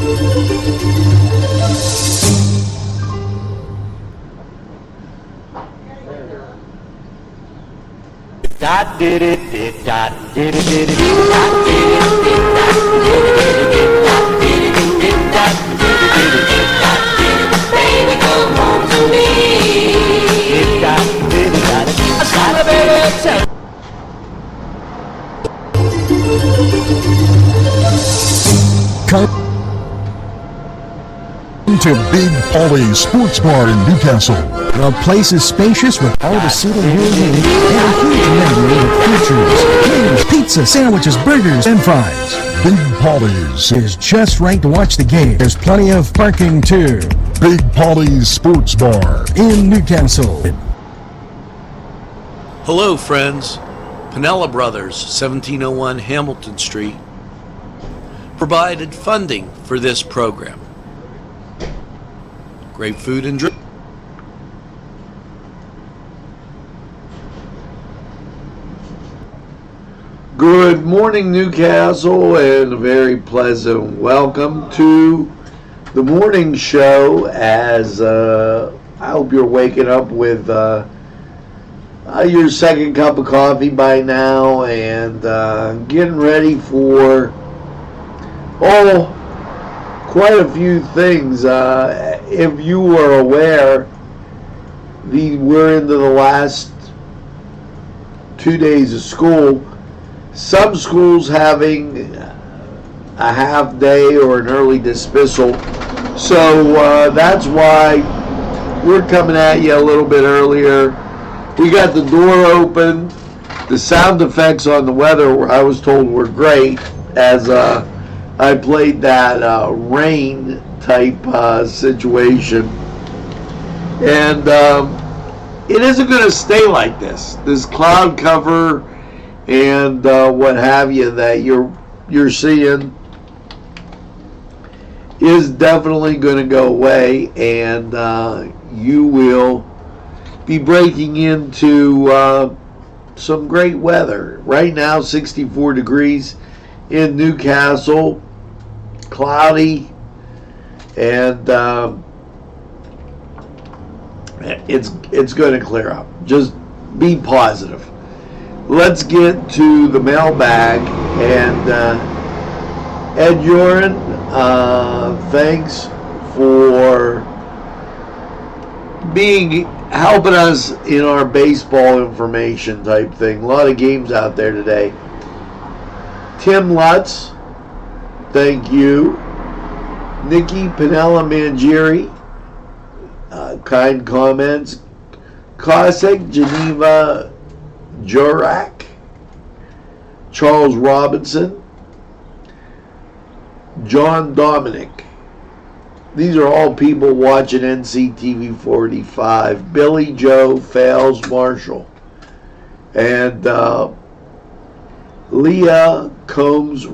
Dot did it did dot did it did it dot did it did dot did it did dot did it did it dot did it did dot baby come home to me did dot did it dot I saw the baby Come to Big Polly's Sports Bar in Newcastle. The place is spacious with all the seating rooms and a huge menu with features, wings, pizza, sandwiches, burgers, and fries. Big Polly's is just right to watch the game. There's plenty of parking too. Big Polly's Sports Bar in Newcastle. Hello, friends. Pinella Brothers, 1701 Hamilton Street, provided funding for this program. Great food and drink. Good morning, Newcastle, and a very pleasant welcome to the morning show. As I hope you're waking up with your second cup of coffee by now and getting ready for quite a few things. If you were aware, we're into the last 2 days of school. Some schools having a half day or an early dismissal. So that's why we're coming at you a little bit earlier. We got the door open. The sound effects on the weather, I was told, were great, as I played that rain type situation. And it isn't going to stay like this. This cloud cover and what have you that you're seeing is definitely going to go away, and you will be breaking into some great weather. Right now, 64 degrees in Newcastle, cloudy, and it's going to clear up. Just be positive. Let's get to the mailbag, and Ed Joran, thanks for helping us in our baseball information type thing. A lot of games out there today. Tim Lutz, thank you. Nikki Pinella Mangieri, kind comments. Cossack Geneva Jorak, Charles Robinson, John Dominic. These are all people watching NCTV45. Billy Joe Fales Marshall, and Leah Combs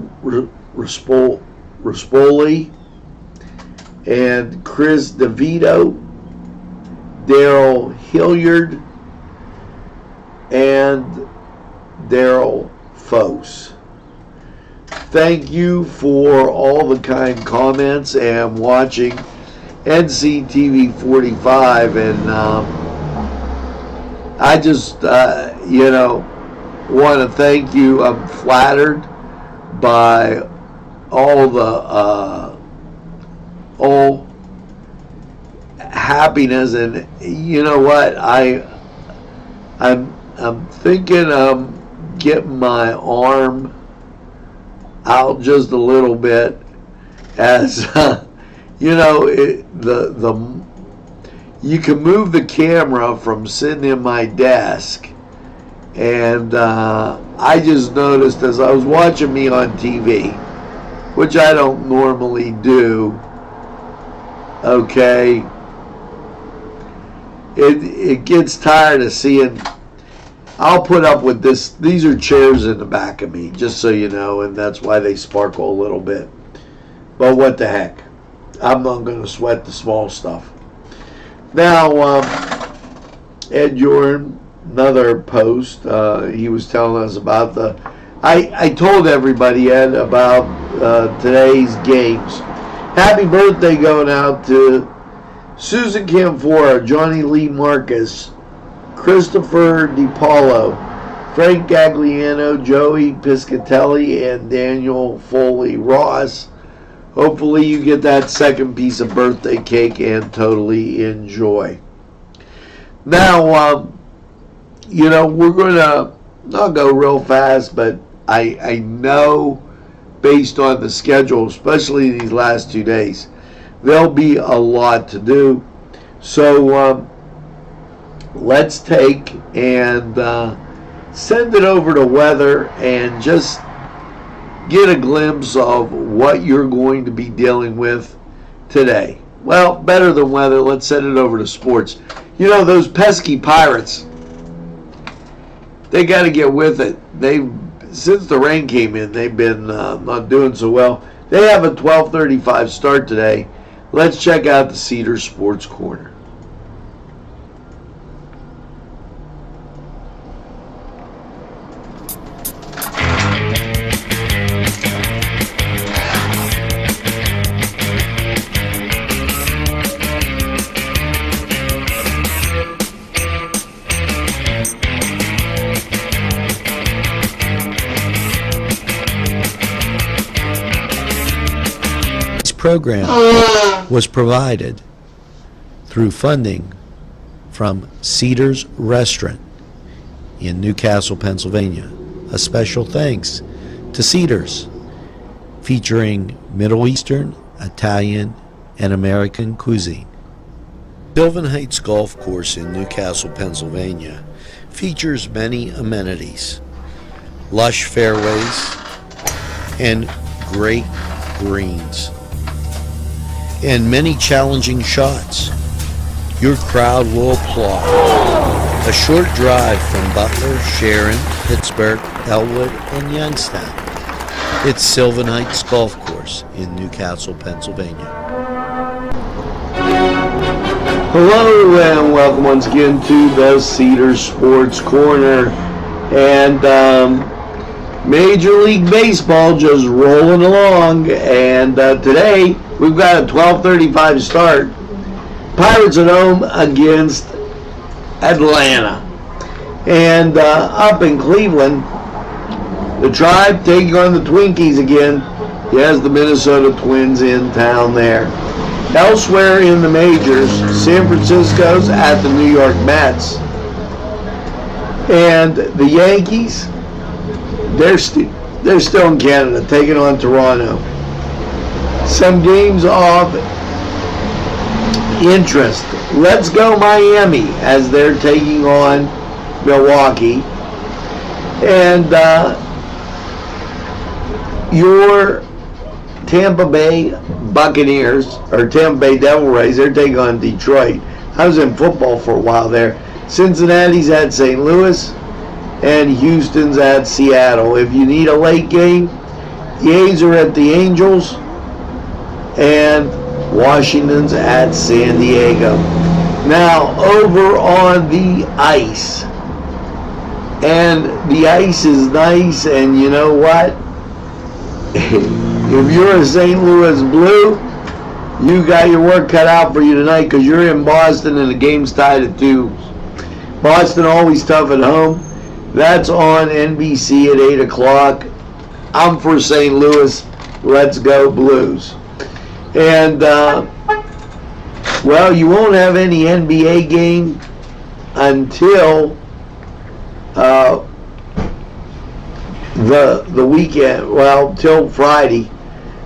Rispoli, and Chris DeVito, Daryl Hilliard, and Daryl Fose. Thank you for all the kind comments and watching NCTV45, and I just want to thank you. I'm flattered by all the all happiness, and you know what, I'm thinking I'm getting my arm out just a little bit, as you can move the camera from sitting in my desk, and I just noticed as I was watching me on TV, which I don't normally do, okay, it gets tired of seeing. I'll put up with this. These are chairs in the back of me, just so you know, and that's why they sparkle a little bit. But what the heck? I'm not going to sweat the small stuff. Now, Ed Joran, another post, he was telling us about I told everybody, Ed, about today's games. Happy birthday going out to Susan Camfora, Johnny Lee Marcus, Christopher DiPaolo, Frank Gagliano, Joey Piscatelli, and Daniel Foley Ross. Hopefully you get that second piece of birthday cake and totally enjoy. Now, we're going to not go real fast, but I know based on the schedule, especially these last 2 days, there'll be a lot to do. So let's take and send it over to weather and just get a glimpse of what you're going to be dealing with today. Well, better than weather, let's send it over to sports. Those pesky Pirates, they got to get with it. Since the rain came in, they've been not doing so well. They have a 12:35 start today. Let's check out the Cedars Sports Corner. Program was provided through funding from Cedars Restaurant in Newcastle, Pennsylvania. A special thanks to Cedars, featuring Middle Eastern, Italian, and American cuisine. Sylvan Heights Golf Course in Newcastle, Pennsylvania features many amenities, lush fairways, and great greens, and many challenging shots. Your crowd will applaud. A short drive from Butler, Sharon, Pittsburgh, Elwood, and Youngstown. It's Sylvan Heights Golf Course in Newcastle, Pennsylvania. Hello and welcome once again to the Cedars Sports Corner. And Major League Baseball just rolling along. And today we've got a 12:35 start. Pirates at home against Atlanta. And up in Cleveland, the Tribe taking on the Twinkies again. Yes, the Minnesota Twins in town there. Elsewhere in the majors, San Francisco's at the New York Mets. And the Yankees, they're still in Canada, taking on Toronto. Some games of interest. Let's go Miami as they're taking on Milwaukee. And your Tampa Bay Buccaneers, or Tampa Bay Devil Rays, they're taking on Detroit. I was in football for a while there. Cincinnati's at St. Louis, and Houston's at Seattle. If you need a late game, the A's are at the Angels, and Washington's at San Diego. Now, over on the ice. And the ice is nice, and you know what? If you're a St. Louis Blue, you got your work cut out for you tonight because you're in Boston and the game's tied at 2. Boston always tough at home. That's on NBC at 8 o'clock. I'm for St. Louis. Let's go Blues. And, well, you won't have any NBA game until the weekend, well, till Friday,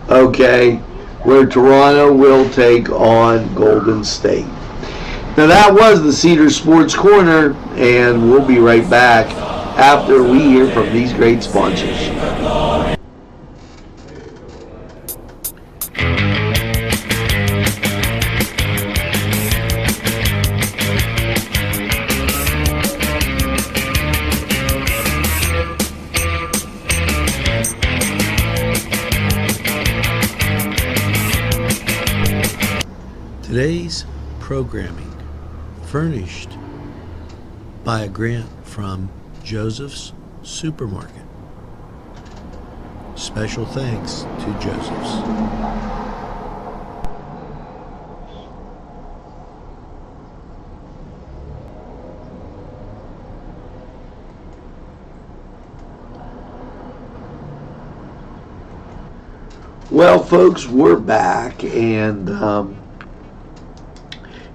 okay, where Toronto will take on Golden State. Now that was the Cedars Sports Corner, and we'll be right back after we hear from these great sponsors. Today's programming furnished by a grant from Joseph's Supermarket. Special thanks to Joseph's. Well, folks, we're back, and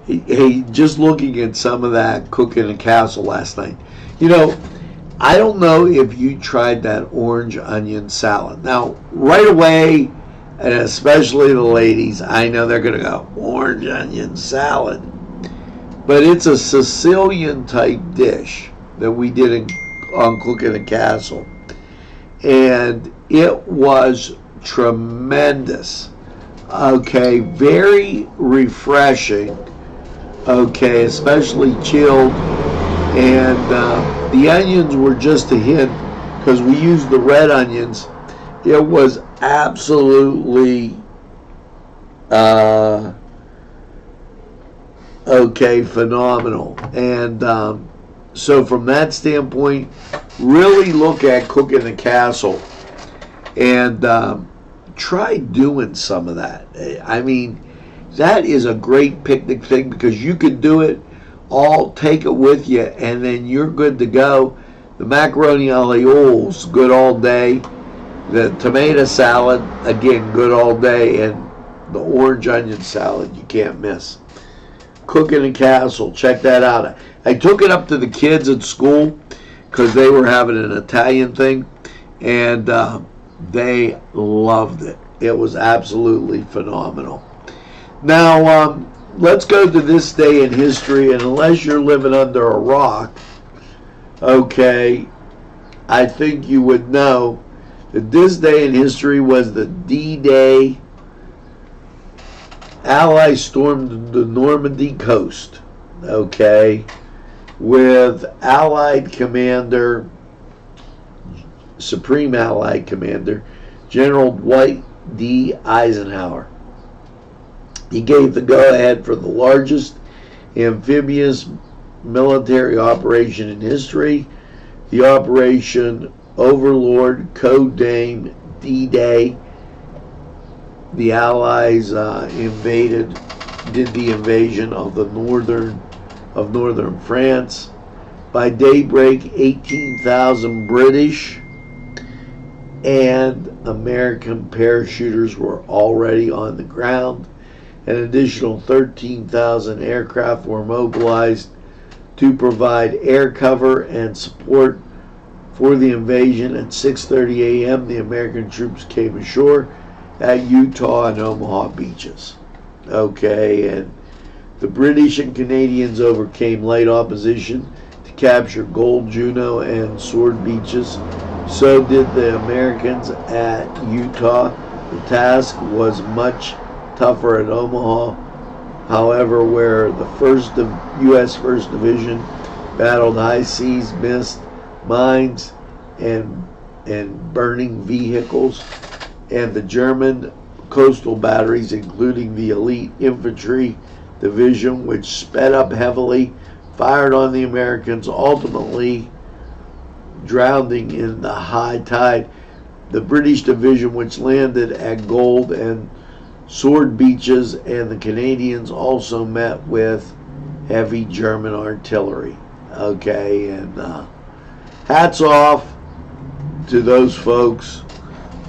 hey, just looking at some of that cooking in a castle last night. You know, I don't know if you tried that orange onion salad. Now, right away, and especially the ladies, I know they're going to go, orange onion salad. But it's a Sicilian type dish that we did on Cooking a Castle. And it was tremendous. Okay, very refreshing. Okay, especially chilled. And the onions were just a hint because we used the red onions. It was absolutely okay, phenomenal. And so from that standpoint, really look at Cooking the Castle and try doing some of that. I mean, that is a great picnic thing because you could do it all, take it with you, and then you're good to go. The macaroni aliole's good all day. The tomato salad, again, good all day. And the orange onion salad, you can't miss. Cooking a Castle, check that out. I took it up to the kids at school because they were having an Italian thing, and they loved it. It was absolutely phenomenal. Now, let's go to this day in history, and unless you're living under a rock, okay, I think you would know that this day in history was the D-Day. Allies stormed the Normandy coast, okay, with Allied Commander, Supreme Allied Commander, General Dwight D. Eisenhower. He gave the go-ahead for the largest amphibious military operation in history, the Operation Overlord, code name D-Day. The Allies did the invasion of northern France. By daybreak, 18,000 British and American parachuters were already on the ground. An additional 13,000 aircraft were mobilized to provide air cover and support for the invasion. At 6:30 a.m., the American troops came ashore at Utah and Omaha beaches. Okay, and the British and Canadians overcame light opposition to capture Gold, Juno, and Sword beaches. So did the Americans at Utah. The task was much tougher at Omaha, however, where the U.S. 1st Division battled high seas, mist, mines, and burning vehicles, and the German coastal batteries, including the elite infantry division, which sped up heavily, fired on the Americans, ultimately drowning in the high tide. The British division, which landed at Gold and Sword beaches, and the Canadians also met with heavy German artillery. Okay, and hats off to those folks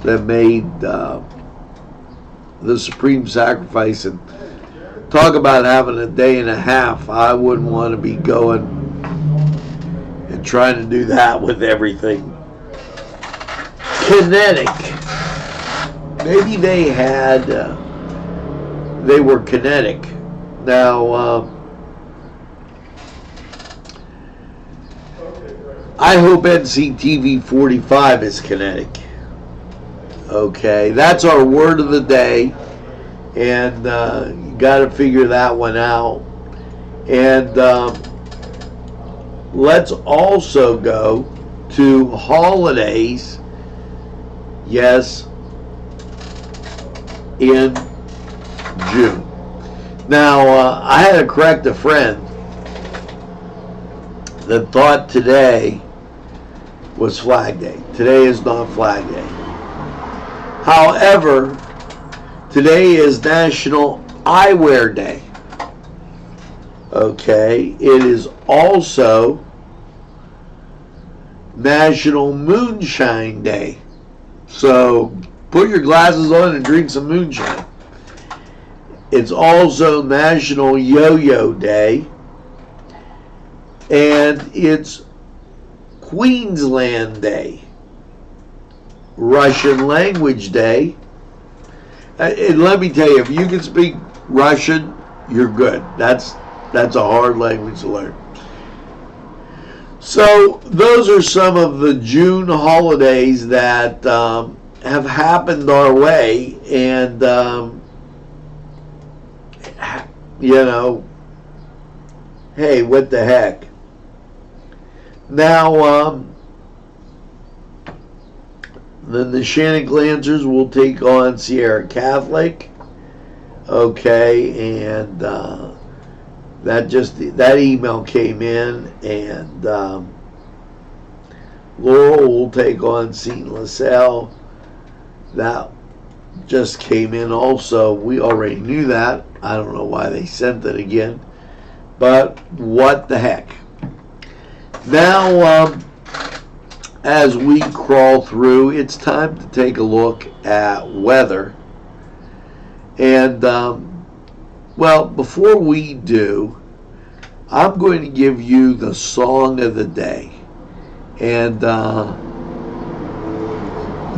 that made the supreme sacrifice. And talk about having a day and a half. I wouldn't want to be going and trying to do that with everything. Kinetic. Maybe they had, they were kinetic. Now, I hope NCTV45 is kinetic. Okay, that's our word of the day, and you got to figure that one out. And let's also go to holidays. Yes, in June. Now, I had to correct a friend that thought today was Flag Day. Today is not Flag Day. However, today is National Eyewear Day. Okay, it is also National Moonshine Day. So put your glasses on and drink some moonshine. It's also National Yo-Yo Day, and it's Queensland Day, Russian Language Day. And let me tell you, if you can speak Russian, you're good. That's a hard language to learn. So those are some of the June holidays that have happened our way, and you know, hey, what the heck? Now, then the Shannon Lancers will take on Sierra Catholic. Okay, and that email came in, and Laurel will take on St. LaSalle. That just came in also. We already knew that. I don't know why they sent it again, but what the heck. Now, as we crawl through, it's time to take a look at weather. And, well, before we do, I'm going to give you the song of the day. And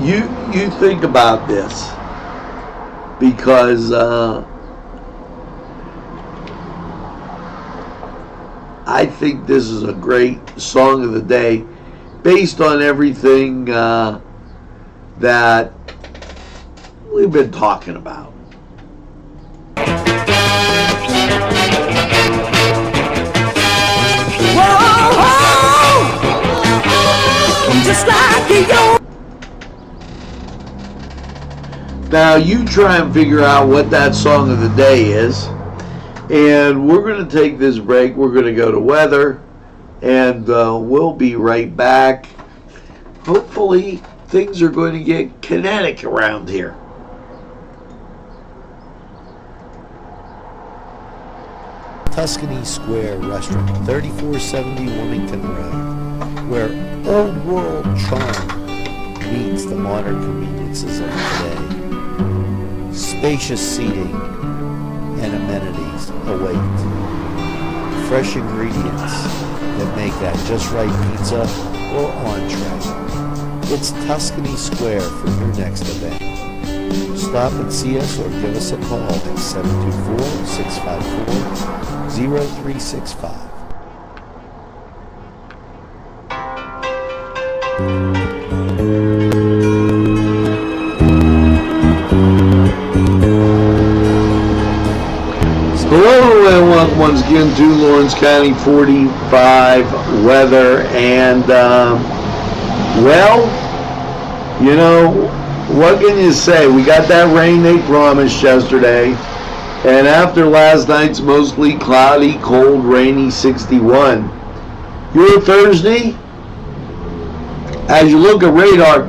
you think about this, because I think this is a great song of the day based on everything that we've been talking about. Just like you. Now you try and figure out what that song of the day is, and we're going to take this break. We're going to go to weather, and we'll be right back. Hopefully things are going to get kinetic around here. Tuscany Square Restaurant, 3470 Wilmington Road, where old world charm meets the modern conveniences of today. Spacious seating and amenities await. Fresh ingredients that make that just right pizza or entree. It's Tuscany Square for your next event. Stop and see us or give us a call at 724-654-0365. Hello and welcome once again to Lawrence County 45 weather, and well, you know, what can you say? We got that rain they promised yesterday, and after last night's mostly cloudy, cold, rainy 61. Your Thursday, as you look at radar,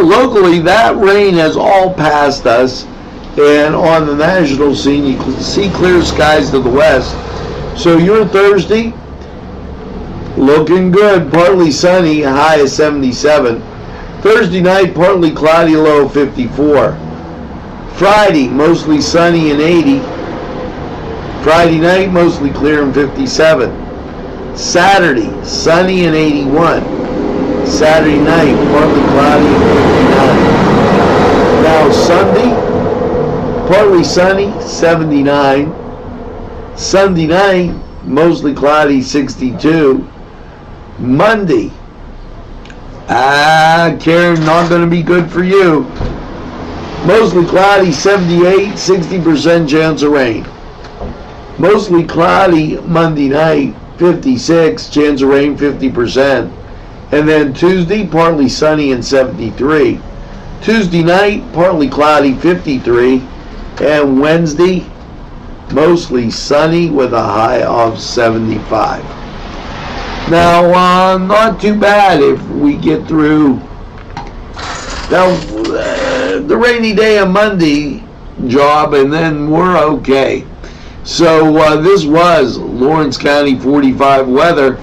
locally that rain has all passed us. And on the national scene, you can see clear skies to the west. So your Thursday, looking good. Partly sunny, high of 77. Thursday night, partly cloudy, low of 54. Friday, mostly sunny and 80. Friday night, mostly clear and 57. Saturday, sunny and 81. Saturday night, partly cloudy and 59. Now Sunday, partly sunny, 79. Sunday night, mostly cloudy, 62. Monday, Karen, not going to be good for you. Mostly cloudy, 78, 60% chance of rain. Mostly cloudy Monday night, 56, chance of rain, 50%. And then Tuesday, partly sunny and 73. Tuesday night, partly cloudy, 53. And Wednesday, mostly sunny with a high of 75. Now, not too bad if we get through. Now, the rainy day of Monday job, and then we're okay. So this was Lawrence County 45 weather,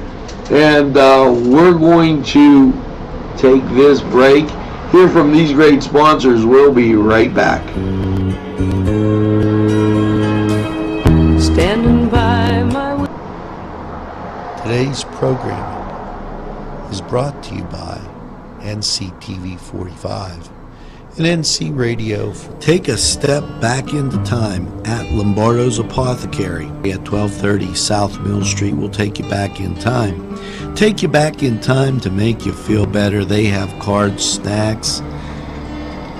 and we're going to take this break. hear from these great sponsors. We'll be right back. Standing by my Today's programming is brought to you by NCTV45 and NC Radio. Take a step back into time at Lombardo's Apothecary at 1230 South Mill Street. Will take you back in time. Take you back in time to make you feel better. They have cards, snacks,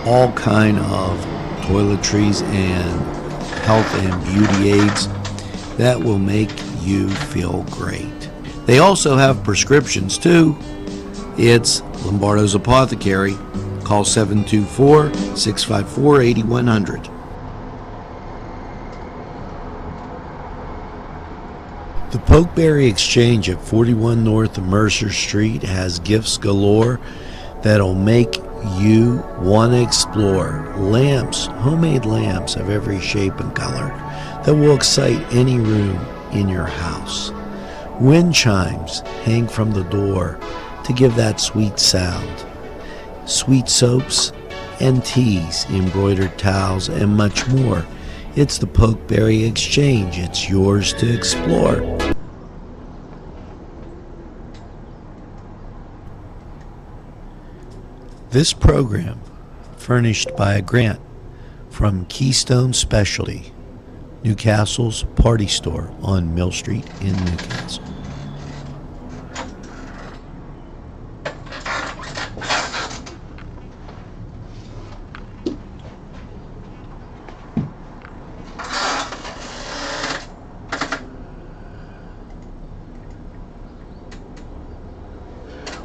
all kind of toiletries and health and beauty aids that will make you feel great. They also have prescriptions too. It's Lombardo's Apothecary. Call 724-654-8100. The Pokeberry Exchange at 41 North Mercer Street has gifts galore that'll make you want to explore. Lamps, homemade lamps of every shape and color that will excite any room in your house. Wind chimes hang from the door to give that sweet sound. Sweet soaps and teas, embroidered towels, and much more. It's the Pokeberry Exchange. It's yours to explore. This program furnished by a grant from Keystone Specialty, Newcastle's party store on Mill Street in Newcastle.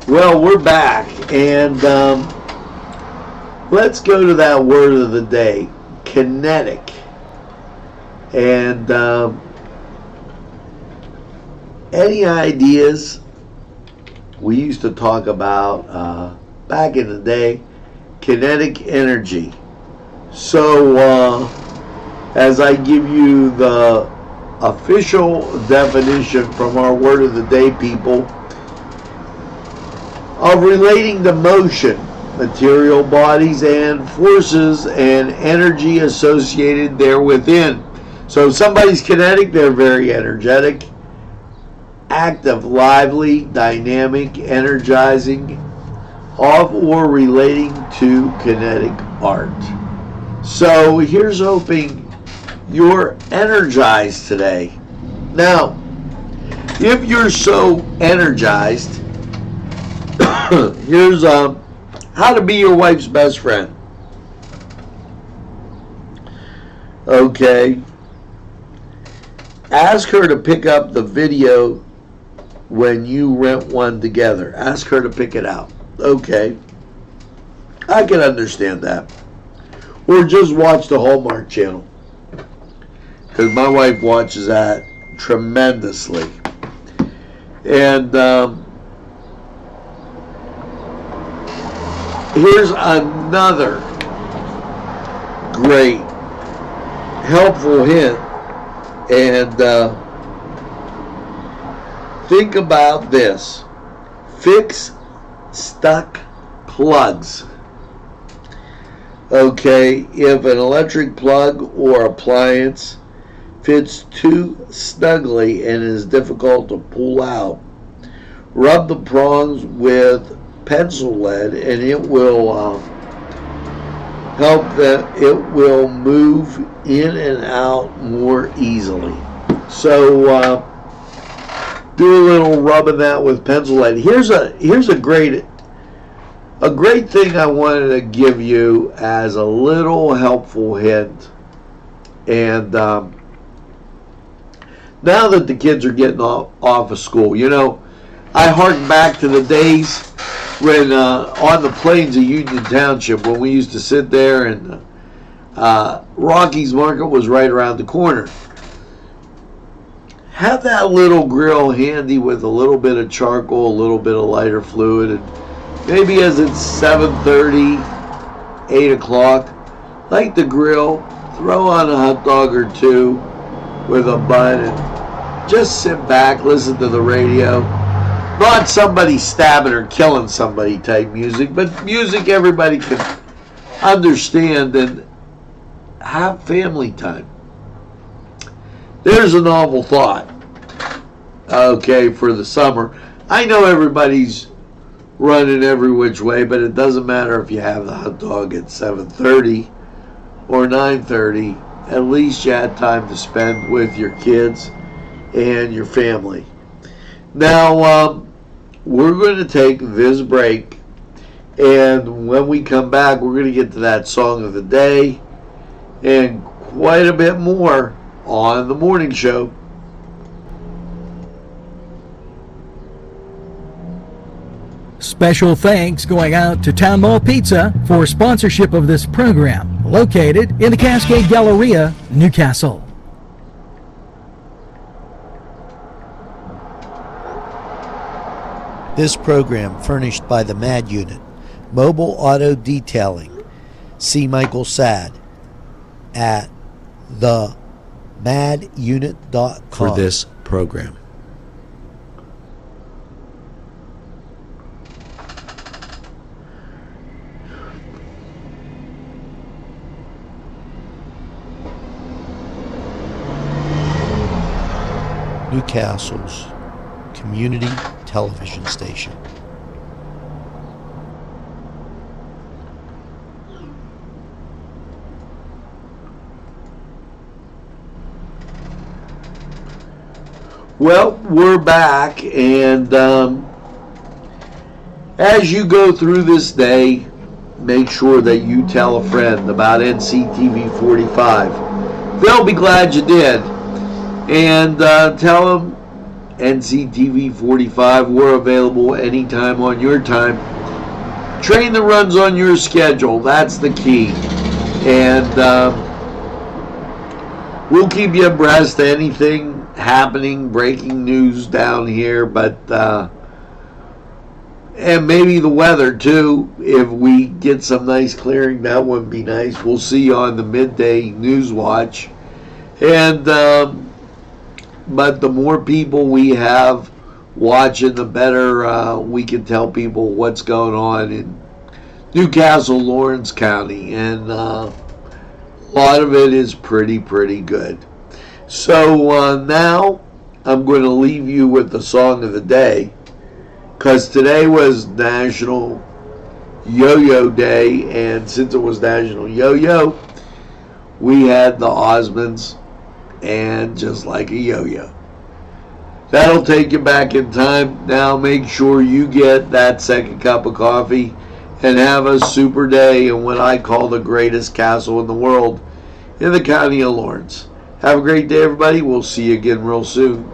Well, we're back, and let's go to that word of the day, kinetic. And any ideas? We used to talk about back in the day, kinetic energy. So as I give you the official definition from our word of the day, people, of relating to motion, material bodies, and forces and energy associated therewithin. So if somebody's kinetic, they're very energetic, active, lively, dynamic, energizing, of or relating to kinetic art. So here's hoping you're energized today. Now, if you're so energized, here's how to be your wife's best friend. Okay. Ask her to pick up the video when you rent one together. Ask her to pick it out. Okay. I can understand that. Or just watch the Hallmark Channel, because my wife watches that tremendously. And here's another great helpful hint. And think about this. Fix stuck plugs. Okay, if an electric plug or appliance fits too snugly and is difficult to pull out, rub the prongs with pencil lead and it will help that it will move in and out more easily. So do a little rubbing that with pencil lead. Here's a great thing I wanted to give you as a little helpful hint. And now that the kids are getting off of school, you know, I hark back to the days when on the plains of Union Township, when we used to sit there and Rocky's Market was right around the corner. Have that little grill handy with a little bit of charcoal, a little bit of lighter fluid, and maybe as it's 7:30, 8 o'clock, light the grill, throw on a hot dog or two with a bun, and just sit back, listen to the radio, Not somebody stabbing or killing somebody type music, but music everybody can understand and have family time. There's a novel thought, okay, for the summer. I know everybody's running every which way, but it doesn't matter if you have the hot dog at 7:30 or 9:30. At least you had time to spend with your kids and your family. Now, we're going to take this break, and when we come back, we're going to get to that song of the day and quite a bit more on the morning show. Special thanks going out to Town Mall Pizza for sponsorship of this program, located in the Cascade Galleria, Newcastle. This program furnished by the MAD Unit, Mobile Auto Detailing. See Michael Sad at themadunit.com for this program. Newcastle's community television station. Well, we're back, and as you go through this day, make sure that you tell a friend about NCTV45. They'll be glad you did. And tell them NCTV45, we're available anytime on your time. Train that runs on your schedule, that's the key. And we'll keep you abreast of anything happening, breaking news down here, but and maybe the weather too. If we get some nice clearing, that would be nice. We'll see you on the midday news watch. And but the more people we have watching, the better we can tell people what's going on in Newcastle, Lawrence County, and a lot of it is pretty good. So now I'm going to leave you with the song of the day, because today was National Yo-Yo Day, and since it was National Yo-Yo, we had the Osmonds and Just Like a Yo-Yo. That'll take you back in time. Now make sure you get that second cup of coffee and have a super day in what I call the greatest castle in the world in the county of Lawrence. Have a great day, everybody. We'll see you again real soon.